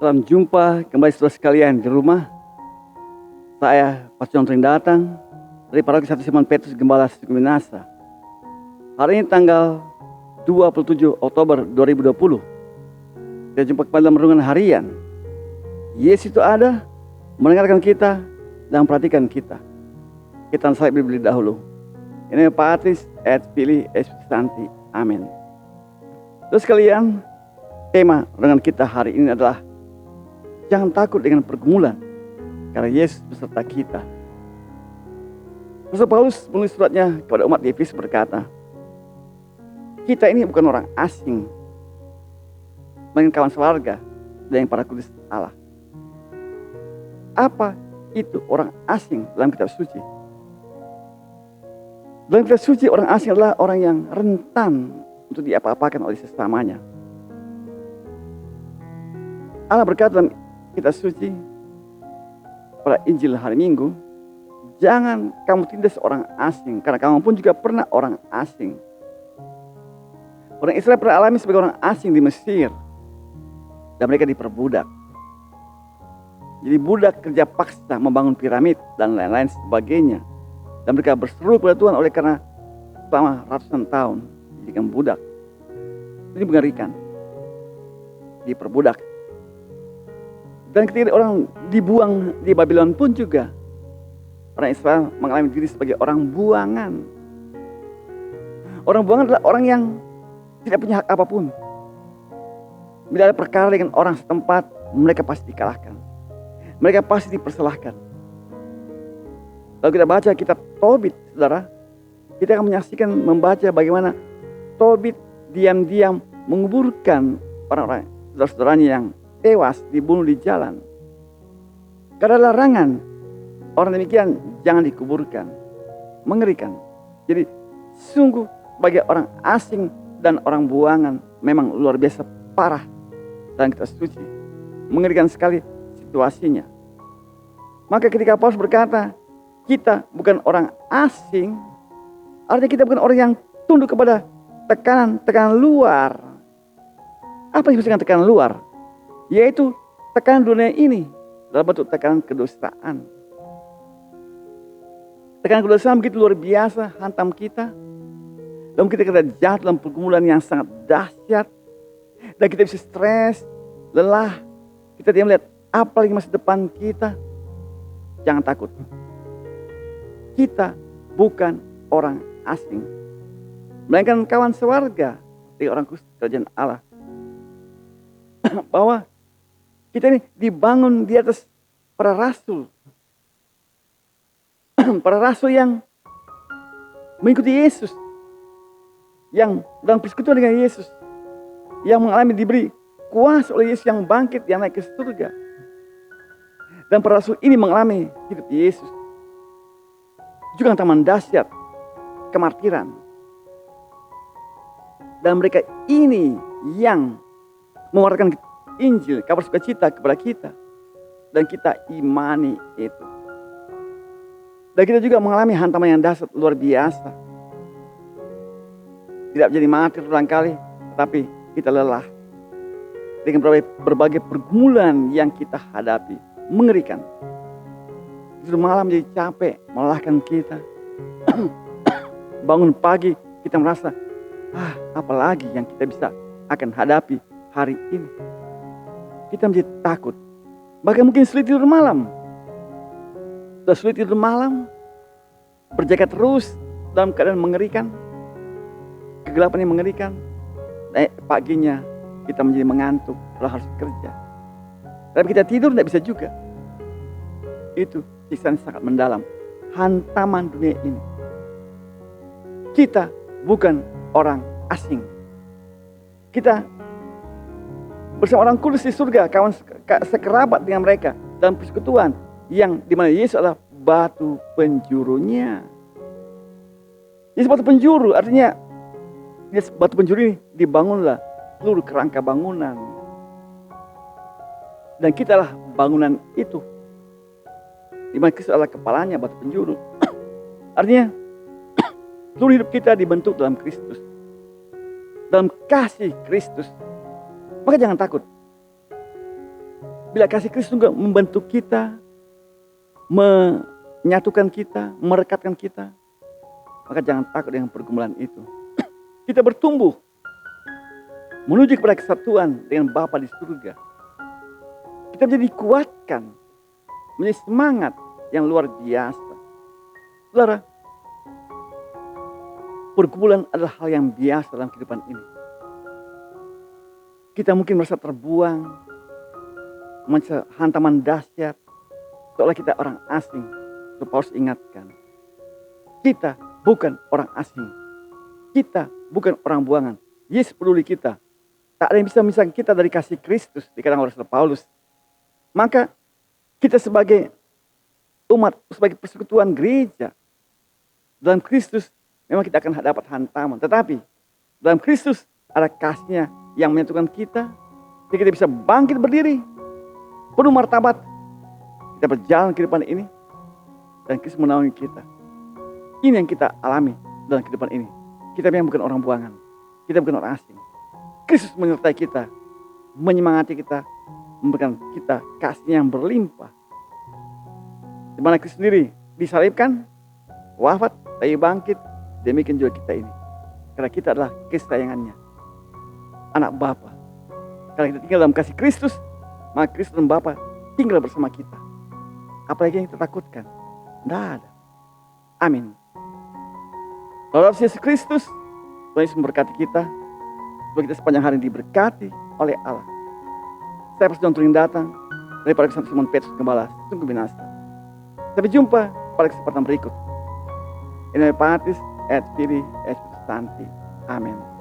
Salam jumpa kembali saudara sekalian di rumah. Saya Pastor John datang dari Paroki Satu Simon Petrus Gembala Suku Minasa. Hari ini tanggal 27 Oktober 2020. Kita jumpa kembali dalam renungan harian. Yesus itu ada, mendengarkan kita dan memperhatikan kita. Kita selesai Bibli dahulu. Ini Patris et Filii et Spiritus Sancti. Amin. Terus sekalian, tema renungan kita hari ini adalah jangan takut dengan pergumulan, karena Yesus beserta kita. Rasul Paulus menulis suratnya kepada umat di Efesus berkata, kita ini bukan orang asing, melainkan kawan sewarga dan para kudus Allah. Apa itu orang asing dalam kitab suci? Dalam kitab suci, orang asing adalah orang yang rentan untuk diapa-apakan oleh sesamanya. Allah berkata dalam kitab suci pada Injil hari Minggu, jangan kamu tindas orang asing, karena kamu pun juga pernah orang asing. Orang Israel pernah alami sebagai orang asing di Mesir, dan mereka diperbudak. Jadi budak kerja paksa membangun piramid dan lain-lain sebagainya, dan mereka berseru kepada Tuhan oleh karena selama ratusan tahun dijadikan budak. Ini mengerikan, diperbudak. Dan ketika orang dibuang di Babylon pun juga, orang Israel mengalami diri sebagai orang buangan. Orang buangan adalah orang yang tidak punya hak apapun. Bila ada perkara dengan orang setempat, mereka pasti dikalahkan. Mereka pasti dipersalahkan. Kalau kita baca kitab Tobit, saudara, kita akan menyaksikan membaca bagaimana Tobit diam-diam menguburkan orang-orang saudara-saudaranya yang tewas dibunuh di jalan. Karena larangan orang demikian jangan dikuburkan. Mengerikan. Jadi sungguh bagi orang asing dan orang buangan memang luar biasa parah dalam kitab suci. Mengerikan sekali situasinya. Maka ketika Paulus berkata kita bukan orang asing, artinya kita bukan orang yang tunduk kepada tekanan luar. Apa yang disebut dengan tekanan luar? Yaitu tekanan dunia ini dalam bentuk tekanan kedosaan. Tekanan kedosaan begitu luar biasa hantam kita. Dan kita jatuh dalam pergumulan yang sangat dahsyat. Dan kita bisa stres, lelah. Kita tidak melihat apa lagi masa depan kita. Jangan takut. Kita bukan orang asing, melainkan kawan sewarga dari orang kudus kerajaan Allah. Bahwa kita ini dibangun di atas para rasul. Para rasul yang mengikuti Yesus. Yang dalam persekutuan dengan Yesus. Yang mengalami diberi kuasa oleh Yesus yang bangkit, yang naik ke surga. Dan para rasul ini mengalami hidup Yesus. Juga taman dahsyat, kemartiran. Dan mereka ini yang mewartakan Injil, kabar sukacita kepada kita. Dan kita imani itu. Dan kita juga mengalami hantaman yang dahsyat luar biasa. Tidak menjadi martir barangkali, tetapi kita lelah. Dengan berbagai pergumulan yang kita hadapi. Mengerikan. Justru malam jadi capek, melelahkan kita. Bangun pagi kita merasa, apalagi yang kita bisa akan hadapi hari ini. Kita menjadi takut. Bahkan mungkin sulit tidur malam. Sudah sulit tidur malam. Berjaga terus dalam keadaan mengerikan. Kegelapan yang mengerikan. Paginya kita menjadi mengantuk. Kalau harus kerja. Tapi kita tidur tidak bisa juga. Itu siksaan sangat mendalam. Hantaman dunia ini. Kita bukan orang asing. Kita bersama orang kudus di surga, kawan sekerabat dengan mereka dalam persekutuan yang dimana Yesus adalah batu penjurunya. Yesus batu penjuru, artinya Yesus batu penjuru ini dibangunlah seluruh kerangka bangunan. Dan kita lah bangunan itu. Dimana Kristus adalah kepalanya, batu penjuru. Artinya seluruh hidup kita dibentuk dalam Kristus. Dalam kasih Kristus. Maka jangan takut. Bila kasih Kristus juga membentuk kita, menyatukan kita, merekatkan kita, maka jangan takut dengan pergumulan itu. Kita bertumbuh menuju kepada kesatuan dengan Bapa di surga. Kita menjadi dikuatkan, menjadi semangat yang luar biasa. Saudara, pergumulan adalah hal yang biasa dalam kehidupan ini. Kita mungkin merasa terbuang, merasa hantaman dahsyat, seolah kita orang asing. So, Paulus ingatkan, kita bukan orang asing. Kita bukan orang buangan. Yesus peduli kita. Tak ada yang bisa memisahkan kita dari kasih Kristus, dikatakan oleh Paulus. Maka kita sebagai umat, sebagai persekutuan gereja, dalam Kristus memang kita akan dapat hantaman. Tetapi dalam Kristus ada kasih-Nya yang menyatukan kita. Jadi kita bisa bangkit berdiri, penuh martabat. Kita berjalan kehidupan ini dan Kristus menaungi kita. Ini yang kita alami dalam kehidupan ini. Kita memang bukan orang buangan. Kita bukan orang asing. Kristus menyertai kita, menyemangati kita, memberikan kita kasih yang berlimpah. Di mana Kristus sendiri disalibkan, wafat, tapi bangkit, demikian juga kita ini. Karena kita adalah kesayangannya, anak Bapa. Kalau kita tinggal dalam kasih Kristus, maka Kristus dan Bapa tinggal bersama kita. Apalagi yang kita takutkan? Tidak ada. Amin. Dalam Yesus Kristus, Tuhan Yesus memberkati kita. Supaya kita sepanjang hari diberkati oleh Allah. Saya Pastor John datang daripada kesempatan Simon Petrus Gembala sungguh binasa. Sampai jumpa pada kesempatan berikut. Ini Patis, Fili, Santi. Amin.